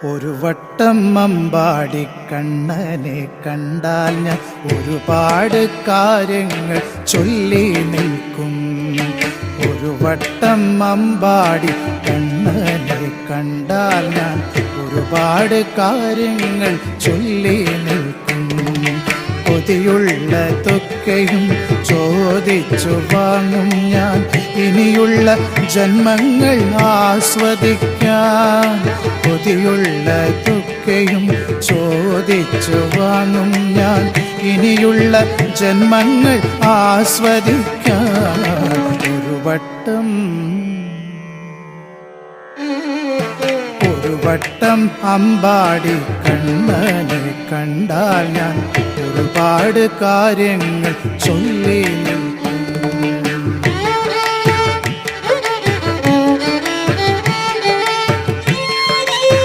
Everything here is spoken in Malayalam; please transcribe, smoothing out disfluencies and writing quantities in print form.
ഒരു വട്ടം അമ്പാടി കണ്ണനെ കണ്ടാൽ ഞാൻ ഒരുപാട് കാര്യങ്ങൾ ചൊല്ലി നിൽക്കും. ഒരു വട്ടം അമ്പാടി കണ്ണനെ കണ്ടാൽ ഞാൻ ഒരുപാട് കാര്യങ്ങൾ ചൊല്ലി നിൽക്കും. കൊതിയുള്ളതൊക്കെയും ചോദിച്ചു വാങ്ങും ഞാൻ, ഇനിയുള്ള ജന്മങ്ങൾ ആസ്വദിക്കാൻ. കൊതിയുള്ളതൊക്കെയും ചോദിച്ചു വാങ്ങും ഞാൻ, ഇനിയുള്ള ജന്മങ്ങൾ ആസ്വദിക്കാൻ. ഒരു വട്ടം അമ്പാടി കണ്ണനെ കണ്ടാൽ ഞാൻ ഒരുപാട് കാര്യങ്ങൾ ചൊല്ലി